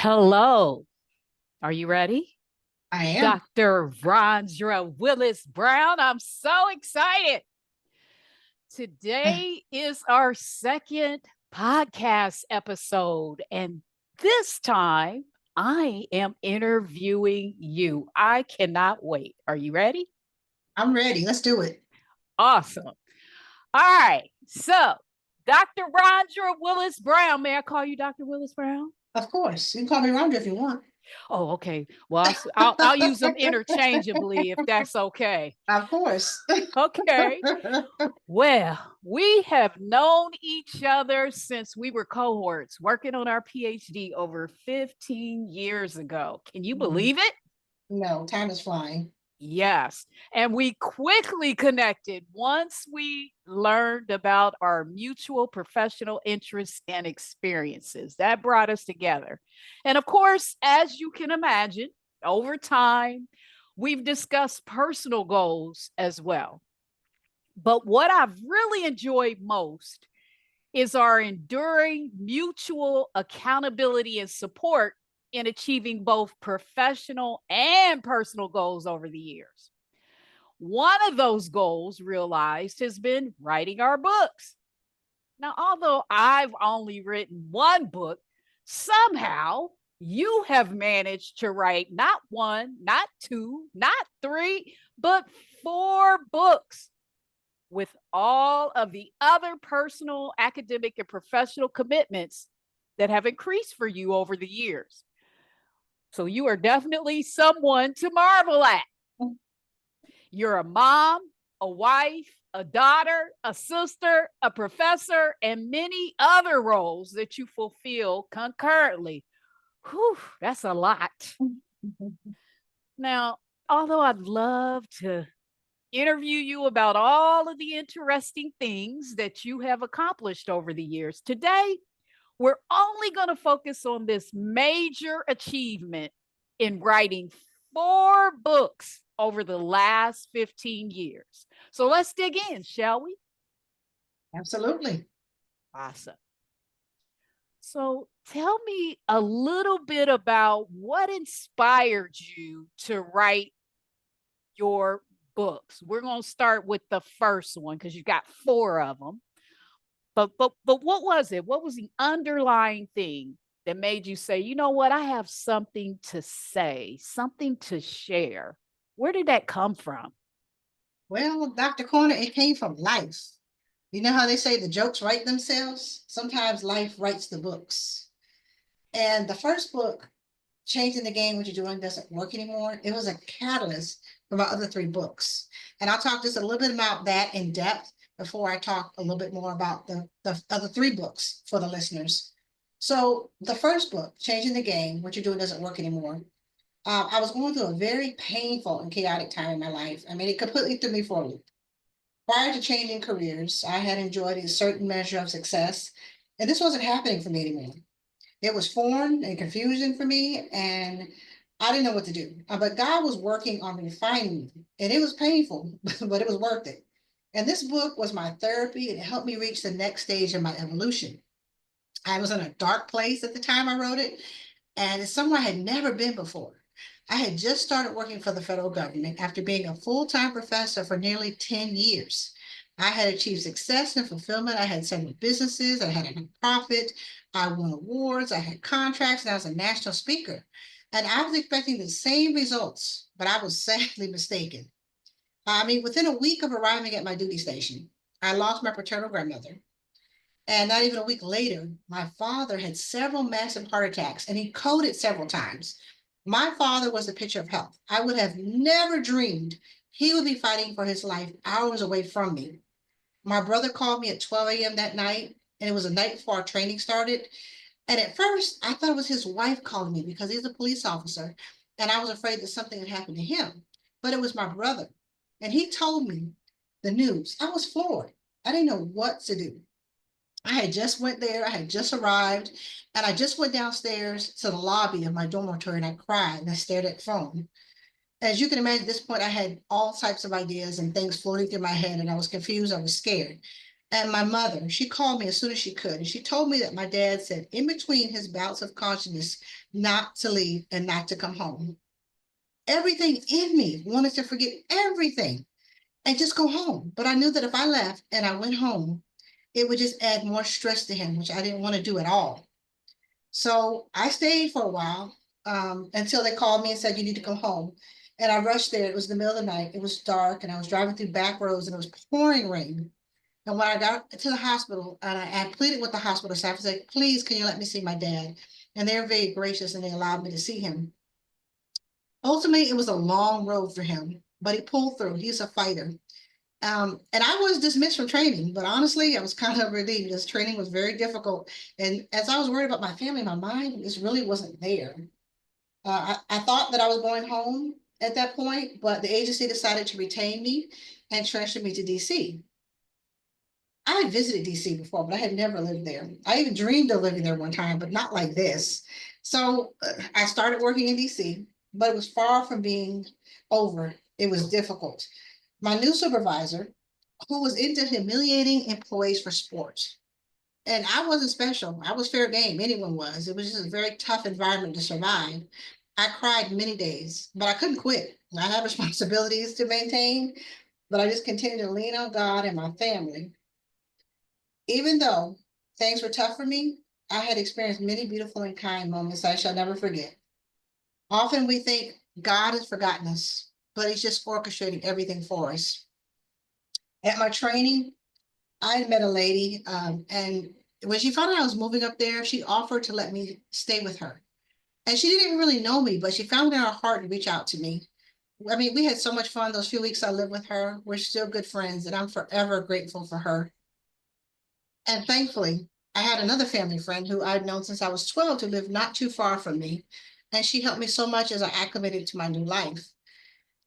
Hello. Are you ready? I am. Dr. Rondra Willis Brown. I'm so excited. Today is our second podcast episode, and this time I am interviewing you. I cannot wait. Are you ready? I'm ready. Let's do it. Awesome. All right. So, Dr. Rondra Willis Brown, may I call you Dr. Willis Brown? Of course. You can call me Rhonda if you want. Oh, okay. Well, I'll use them interchangeably if that's okay. Of course. Okay. Well, we have known each other since we were cohorts working on our PhD over 15 years ago. Can you believe it? No, time is flying. Yes. And we quickly connected once we learned about our mutual professional interests and experiences. That brought us together. And of course, as you can imagine, over time, we've discussed personal goals as well. But what I've really enjoyed most is our enduring mutual accountability and support in achieving both professional and personal goals over the years. One of those goals realized has been writing our books. Now, although I've only written one book, somehow you have managed to write not one, not two, not three, but four books with all of the other personal, academic, and professional commitments that have increased for you over the years. So you are definitely someone to marvel at. You're a mom, a wife, a daughter, a sister, a professor, and many other roles that you fulfill concurrently. Whew, that's a lot. Now, although I'd love to interview you about all of the interesting things that you have accomplished over the years, today we're only going to focus on this major achievement in writing four books over the last 15 years. So let's dig in, shall we? Absolutely. Awesome. So tell me a little bit about what inspired you to write your books. We're going to start with the first one because you got four of them. But what was it? What was the underlying thing that made you say, you know what, I have something to say, something to share? Where did that come from? Well, Dr. Corner, it came from life. You know how they say the jokes write themselves? Sometimes life writes the books. And the first book, Changing the Game, What You're Doing Doesn't Work Anymore, it was a catalyst for my other three books. And I'll talk just a little bit about that in depth before I talk a little bit more about the other three books for the listeners. So the first book, Changing the Game, What You're Doing Doesn't Work Anymore, I was going through a very painful and chaotic time in my life. I mean, it completely threw me for a loop. Prior to changing careers, I had enjoyed a certain measure of success, and this wasn't happening for me anymore. It was foreign and confusing for me, and I didn't know what to do. But God was working on refining me, and it was painful, but it was worth it. And this book was my therapy, and it helped me reach the next stage of my evolution. I was in a dark place at the time I wrote it, and it's somewhere I had never been before. I had just started working for the federal government after being a full-time professor for nearly 10 years. I had achieved success and fulfillment. I had several businesses. I had a nonprofit. I won awards. I had contracts, and I was a national speaker. And I was expecting the same results, but I was sadly mistaken. I mean, within a week of arriving at my duty station, I lost my paternal grandmother. And not even a week later, my father had several massive heart attacks and he coded several times. My father was a picture of health. I would have never dreamed he would be fighting for his life hours away from me. My brother called me at 12 a.m. that night, and it was the night before our training started. And at first, I thought it was his wife calling me because he's a police officer, and I was afraid that something had happened to him. But it was my brother, and he told me the news. I was floored. I didn't know what to do. I had just went there, I had just arrived, and I just went downstairs to the lobby of my dormitory and I cried and I stared at the phone. As you can imagine, at this point, I had all types of ideas and things floating through my head, and I was confused, I was scared. And my mother, she called me as soon as she could. And she told me that my dad said in between his bouts of consciousness not to leave and not to come home. Everything in me wanted to forget everything and just go home. But I knew that if I left and I went home, it would just add more stress to him, which I didn't want to do at all. So I stayed for a while until they called me and said, you need to come home. And I rushed there. It was the middle of the night. It was dark and I was driving through back roads and it was pouring rain. And when I got to the hospital and I pleaded with the hospital staff, I said, please, can you let me see my dad? And they're very gracious and they allowed me to see him. Ultimately, it was a long road for him, but he pulled through. He's a fighter. And I was dismissed from training, but honestly, I was kind of relieved because training was very difficult. And as I was worried about my family, my mind just really wasn't there. I thought that I was going home at that point, but the agency decided to retain me and transfer me to DC. I had visited DC before, but I had never lived there. I even dreamed of living there one time, but not like this. So I started working in DC, but it was far from being over. It was difficult. My new supervisor, who was into humiliating employees for sports, and I wasn't special. I was fair game. Anyone was. It was just a very tough environment to survive. I cried many days, but I couldn't quit. I had responsibilities to maintain, but I just continued to lean on God and my family. Even though things were tough for me, I had experienced many beautiful and kind moments I shall never forget. Often we think God has forgotten us, but He's just orchestrating everything for us. At my training, I had met a lady, and when she found out I was moving up there, she offered to let me stay with her. And she didn't even really know me, but she found it in her heart to reach out to me. I mean, we had so much fun those few weeks I lived with her. We're still good friends, and I'm forever grateful for her. And thankfully, I had another family friend who I'd known since I was 12 who lived not too far from me. And she helped me so much as I acclimated to my new life.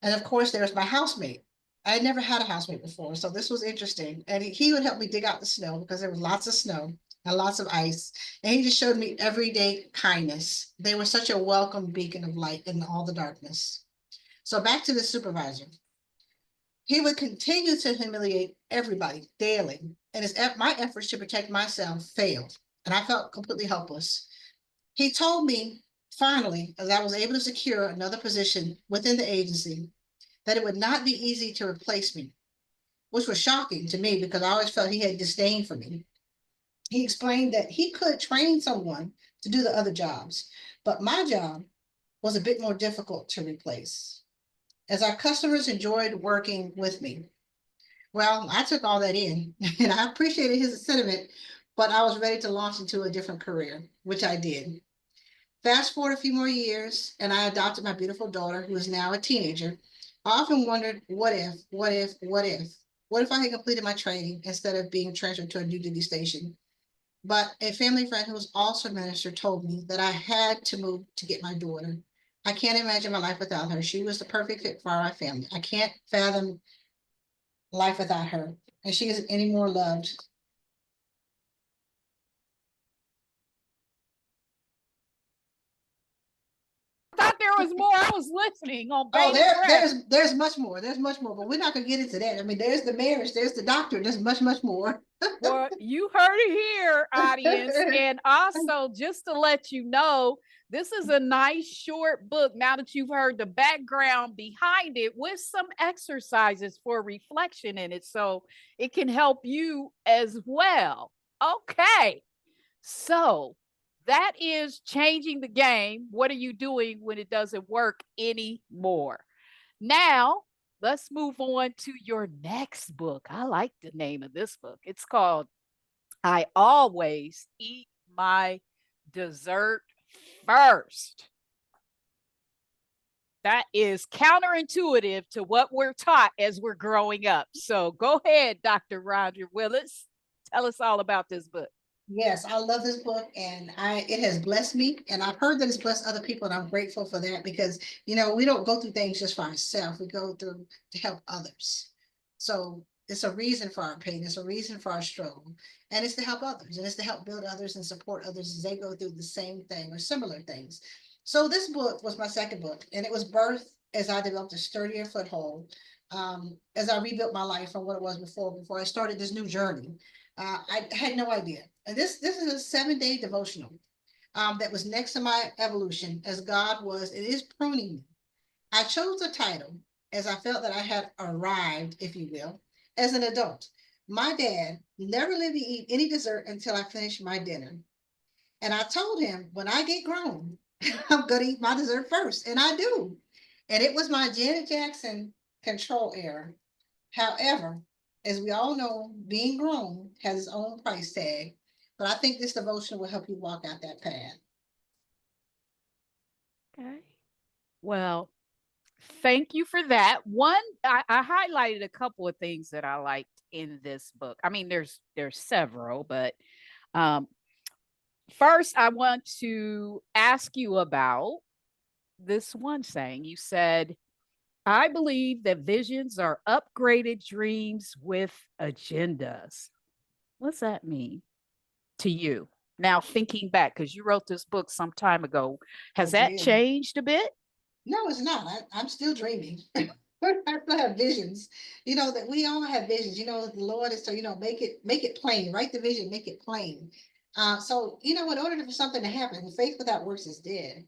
And of course, there's my housemate. I had never had a housemate before, so this was interesting. And he would help me dig out the snow because there was lots of snow and lots of ice. And he just showed me everyday kindness. They were such a welcome beacon of light in all the darkness. So back to the supervisor. He would continue to humiliate everybody daily, and my efforts to protect myself failed, and I felt completely helpless. He told me finally, as I was able to secure another position within the agency, that it would not be easy to replace me, which was shocking to me because I always felt he had disdain for me. He explained that he could train someone to do the other jobs, but my job was a bit more difficult to replace, as our customers enjoyed working with me. Well, I took all that in and I appreciated his sentiment, but I was ready to launch into a different career, which I did. Fast forward a few more years, and I adopted my beautiful daughter, who is now a teenager. I often wondered, what if, what if, what if? What if I had completed my training instead of being transferred to a new duty station? But a family friend who was also a minister told me that I had to move to get my daughter. I can't imagine my life without her. She was the perfect fit for our family. I can't fathom life without her, and she isn't any more loved. Thought there was more. I was listening on Oh, bated breath. there's much more. There's much more, but we're not gonna get into that. I mean, there's the marriage, there's the doctor, there's much more. Well, you heard it here, audience. And also, just to let you know, this is a nice short book now that you've heard the background behind it with some exercises for reflection in it. So it can help you as well. Okay. So that is changing the game. What are you doing when it doesn't work anymore? Now, let's move on to your next book. I like the name of this book. It's called I Always Eat My Dessert First. That is counterintuitive to what we're taught as we're growing up. So go ahead, Dr. Roger Willis. Tell us all about this book. Yes, I love this book and it has blessed me and I've heard that it's blessed other people and I'm grateful for that because we don't go through things just for ourselves. We go through to help others. So it's a reason for our pain, it's a reason for our struggle, and it's to help others and it's to help build others and support others as they go through the same thing or similar things. So this book was my second book and it was birthed as I developed a sturdier foothold as I rebuilt my life from what it was before I started this new journey. I had no idea. And this is a 7-day devotional that was next to my evolution as God was, it is pruning me. I chose the title as I felt that I had arrived, if you will, as an adult. My dad never let me eat any dessert until I finished my dinner. And I told him, when I get grown, I'm going to eat my dessert first. And I do. And it was my Janet Jackson control error. However, as we all know, being grown has its own price tag. But I think this devotion will help you walk out that path. Okay. Well, thank you for that. One, I highlighted a couple of things that I liked in this book. I mean, there's several, but um, first, I want to ask you about this one saying. You said, I believe that visions are upgraded dreams with agendas. What's that mean to you? Now, thinking back, because you wrote this book some time ago, I has that did. changed a bit? No, it's not. I'm still dreaming. I still have visions. You know that we all have visions. You know the Lord is so make it plain. Write the vision, make it plain. So in order for something to happen, faith without works is dead.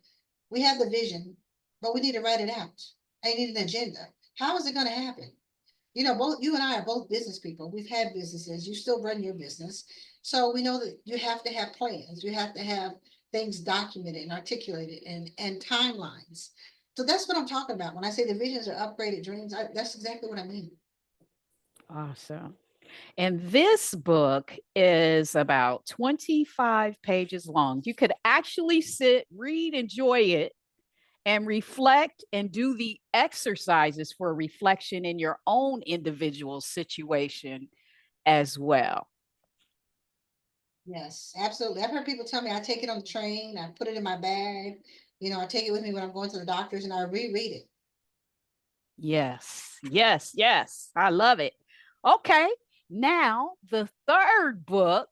We have the vision, but we need to write it out. I need an agenda. How is it going to happen? Both you and I are both business people. We've had businesses. You still run your business. So we know that you have to have plans. You have to have things documented and articulated and timelines. So that's what I'm talking about. When I say the visions are upgraded dreams, that's exactly what I mean. Awesome. And this book is about 25 pages long. You could actually sit, read, enjoy it, and reflect and do the exercises for reflection in your own individual situation as well. Yes, absolutely. I've heard people tell me I take it on the train, I put it in my bag, I take it with me when I'm going to the doctors and I reread it. Yes, yes, yes. I love it. Okay. Now, the third book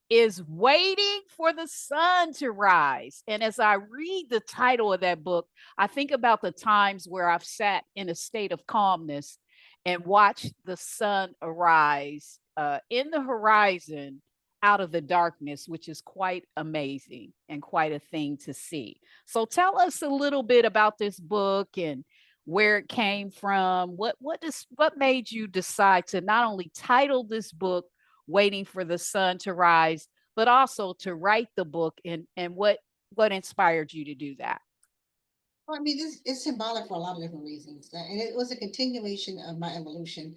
is Waiting for the Sun to Rise. And as I read the title of that book, I think about the times where I've sat in a state of calmness and watched the sun arise in the horizon out of the darkness, which is quite amazing and quite a thing to see. So tell us a little bit about this book and where it came from. What made you decide to not only title this book Waiting for the Sun to Rise, but also to write the book, and what inspired you to do that? Well, I mean, this is symbolic for a lot of different reasons, and it was a continuation of my evolution.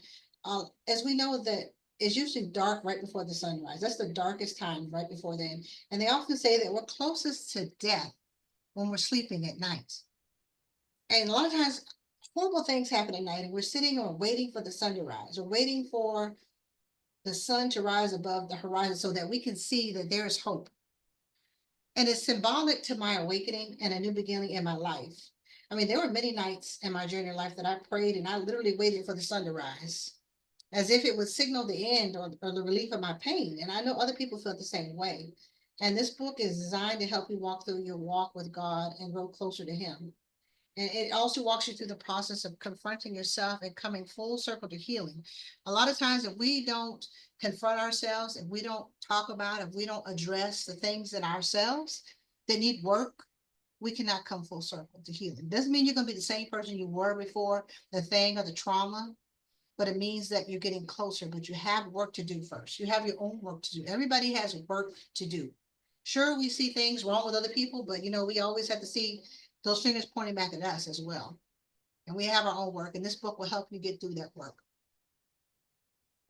As we know that it's usually dark right before the sunrise. That's the darkest time right before then. And they often say that we're closest to death when we're sleeping at night. And a lot of times, horrible things happen at night, and we're sitting or waiting for the sun to rise, or waiting for the sun to rise above the horizon so that we can see that there is hope. And it's symbolic to my awakening and a new beginning in my life. I mean, there were many nights in my journey of life that I prayed and I literally waited for the sun to rise, as if it would signal the end or the relief of my pain. And I know other people felt the same way. And this book is designed to help you walk through your walk with God and grow closer to Him. And it also walks you through the process of confronting yourself and coming full circle to healing. A lot of times, if we don't confront ourselves, if we don't talk about, if we don't address the things in ourselves that need work, we cannot come full circle to healing. Doesn't mean you're going to be the same person you were before the thing or the trauma, but it means that you're getting closer. But you have work to do first. You have your own work to do. Everybody has work to do. Sure, we see things wrong with other people, but we always have to see those fingers pointing back at us as well. And we have our own work, and this book will help you get through that work.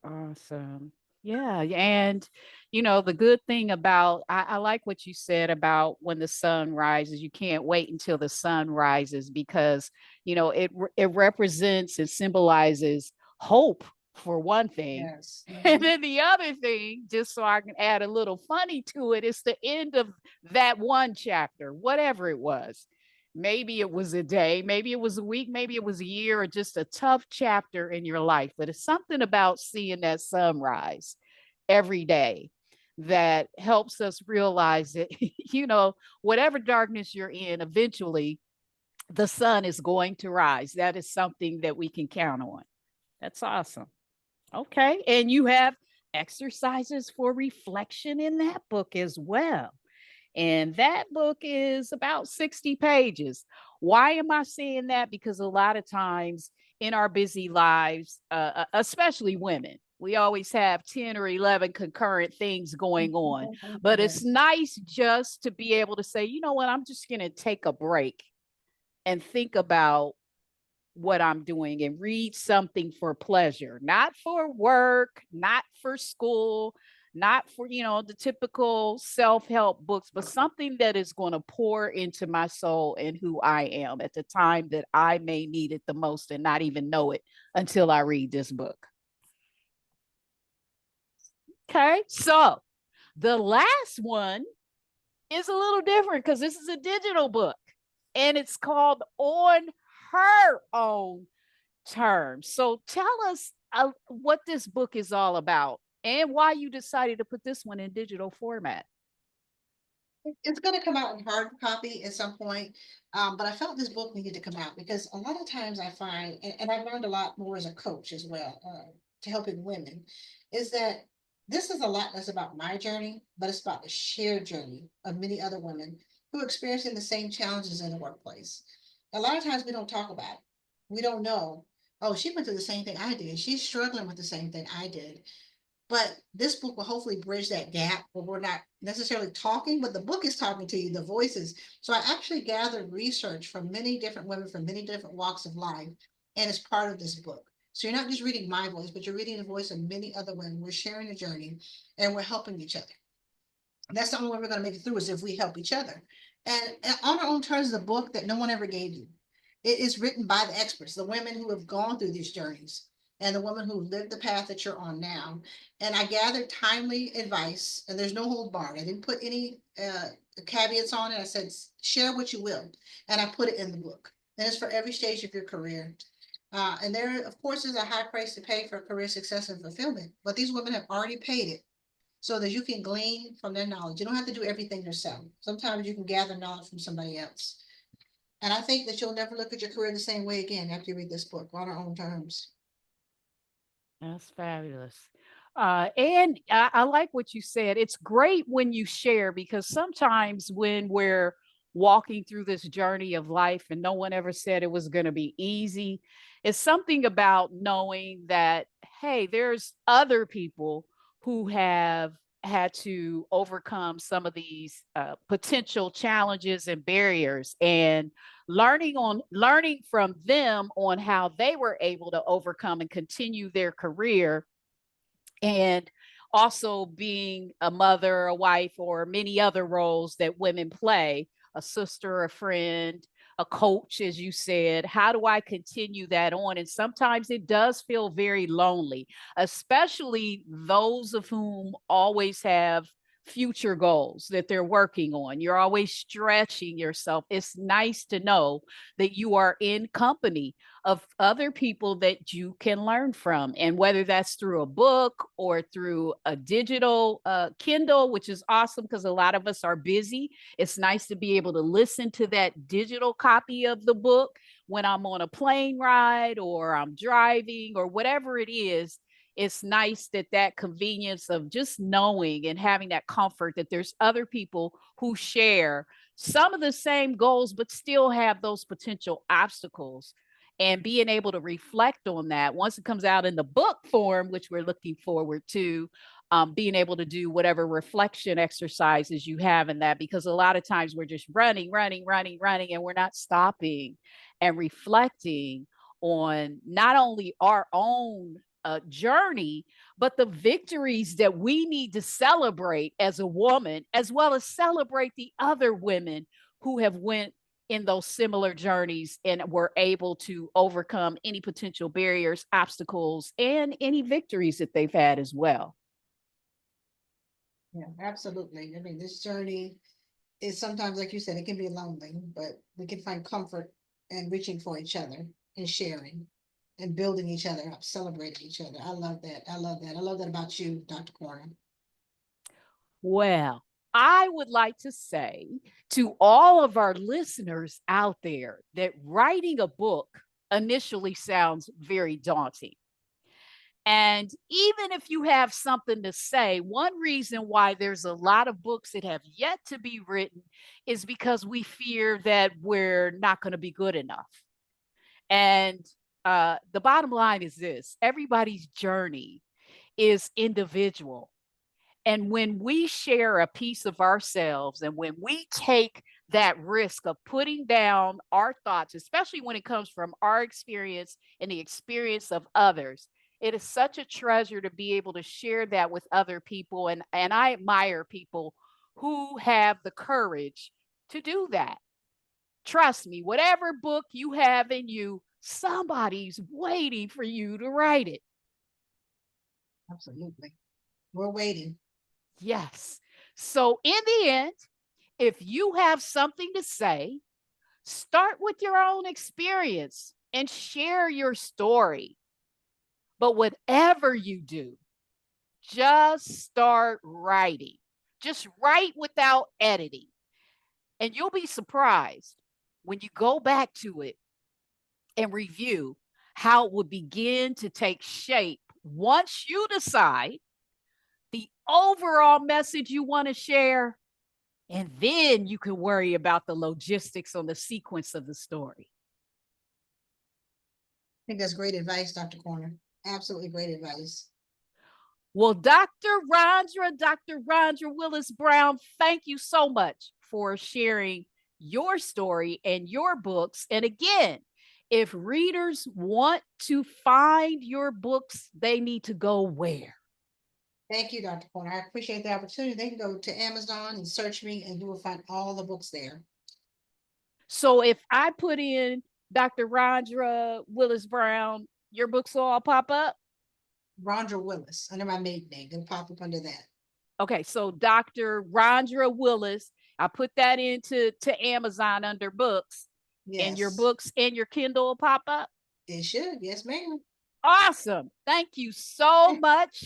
Awesome. Yeah. And, the good thing about, I like what you said about when the sun rises, you can't wait until the sun rises because, it represents and symbolizes hope for one thing. Yes. And Mhm. then the other thing, just so I can add a little funny to it, is the end of that one chapter, whatever it was. Maybe it was a day, maybe it was a week, maybe it was a year, or just a tough chapter in your life. But it's something about seeing that sunrise every day that helps us realize that, whatever darkness you're in, eventually the sun is going to rise. That is something that we can count on. That's awesome. Okay. And you have exercises for reflection in that book as well. And that book is about 60 pages. Why am I saying that? Because a lot of times in our busy lives, especially women, we always have 10 or 11 concurrent things going on. But it's Yes. nice just to be able to say, you know what, I'm just going to take a break and think about what I'm doing and read something for pleasure, not for work, not for school, not for, the typical self-help books, but something that is going to pour into my soul and who I am at the time that I may need it the most and not even know it until I read this book. Okay. So the last one is a little different because this is a digital book and it's called On Her Own Terms. So tell us what this book is all about and why you decided to put this one in digital format. It's going to come out in hard copy at some point, but I felt this book needed to come out because a lot of times I find, and I've learned a lot more as a coach as well, to helping women, is that this is a lot less about my journey, but it's about the shared journey of many other women who are experiencing the same challenges in the workplace. A lot of times we don't talk about it. We don't know, oh, she went through the same thing I did. She's struggling with the same thing I did. But this book will hopefully bridge that gap where we're not necessarily talking, but the book is talking to you, the voices. So I actually gathered research from many different women from many different walks of life, and it's part of this book. So you're not just reading my voice, but you're reading the voice of many other women. We're sharing a journey and we're helping each other. That's the only way we're going to make it through is if we help each other. And On Our Own Terms is a book that no one ever gave you. It is written by the experts, the women who have gone through these journeys and the women who lived the path that you're on now. And I gathered timely advice, and there's no hold barred. I didn't put any caveats on it. I said, share what you will. And I put it in the book. And it's for every stage of your career. And there, of course, is a high price to pay for career success and fulfillment, but these women have already paid it so that you can glean from their knowledge. You don't have to do everything yourself. Sometimes you can gather knowledge from somebody else. And I think that you'll never look at your career the same way again after you read this book on our own terms. That's fabulous. And I like what you said. It's great when you share because sometimes when we're walking through this journey of life and no one ever said it was going to be easy, it's something about knowing that, hey, there's other people who have had to overcome some of these potential challenges and barriers and learning from them on how they were able to overcome and continue their career, and also being a mother, a wife, or many other roles that women play, a sister, a friend, a coach, as you said. How do I continue that on? And sometimes it does feel very lonely, especially those of whom always have future goals that they're working on. You're always stretching yourself. It's nice to know that you are in company of other people that you can learn from. And whether that's through a book or through a digital Kindle, which is awesome because a lot of us are busy. It's nice to be able to listen to that digital copy of the book when I'm on a plane ride or I'm driving or whatever it is. It's nice that that convenience of just knowing and having that comfort that there's other people who share some of the same goals, but still have those potential obstacles, and being able to reflect on that once it comes out in the book form, which we're looking forward to, being able to do whatever reflection exercises you have in that, because a lot of times we're just running, and we're not stopping and reflecting on not only our own journey, but the victories that we need to celebrate as a woman, as well as celebrate the other women who have went in those similar journeys and were able to overcome any potential barriers, obstacles, and any victories that they've had as well. Yeah, absolutely. I mean, this journey is sometimes, like you said, it can be lonely, but we can find comfort in reaching for each other and sharing and building each other up, celebrating each other. I love that. I love that. I love that about you, Dr. Corner. Well, I would like to say to all of our listeners out there that writing a book initially sounds very daunting. And even if you have something to say, one reason why there's a lot of books that have yet to be written is because we fear that we're not going to be good enough. And the bottom line is this: everybody's journey is individual. And when we share a piece of ourselves and when we take that risk of putting down our thoughts, especially when it comes from our experience and the experience of others, it is such a treasure to be able to share that with other people. And I admire people who have the courage to do that. Trust me, whatever book you have in you, somebody's waiting for you to write it. Absolutely. We're waiting. Yes. So, in the end, if you have something to say, start with your own experience and share your story. But whatever you do, just start writing. Just write without editing. And you'll be surprised when you go back to it and review how it will begin to take shape once you decide the overall message you want to share. And then you can worry about the logistics on the sequence of the story. I think that's great advice, Dr. Corner. Absolutely great advice. Well, Dr. Rondra Willis Brown, thank you so much for sharing your story and your books. And again, if readers want to find your books, they need to go where? Thank you, Dr. Corner. I appreciate the opportunity. They can go to Amazon and search me, and you will find all the books there. So if I put in Dr. Rondra Willis Brown, your books will all pop up? Rondra Willis, under my maiden name. They'll pop up under that. Okay, so Dr. Rondra Willis, I put that into Amazon under books, and your Yes, books and your Kindle will pop up. it should. Yes, ma'am. Awesome. Thank you so much.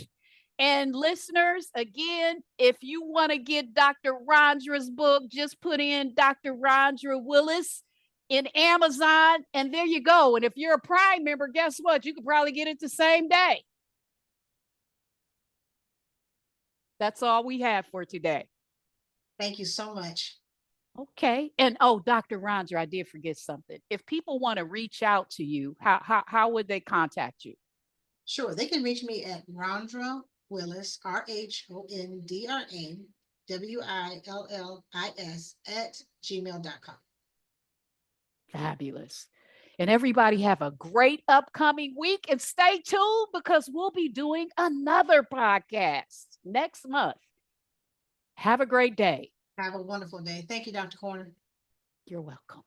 And listeners, again, if you want to get Dr. Rondra's book, just put in Dr. Rondra Willis in Amazon, and there you go. And if you're a Prime member, guess what? You could probably get it the same day. That's all we have for today. Thank you so much. Okay. And oh, Dr. Rondra, I did forget something. If people want to reach out to you, how would they contact you? Sure, they can reach me at Rondra Willis, RHONDRA at gmail.com. Fabulous. And everybody have a great upcoming week and stay tuned because we'll be doing another podcast next month. Have a great day. Have a wonderful day. Thank you, Dr. Corner. You're welcome.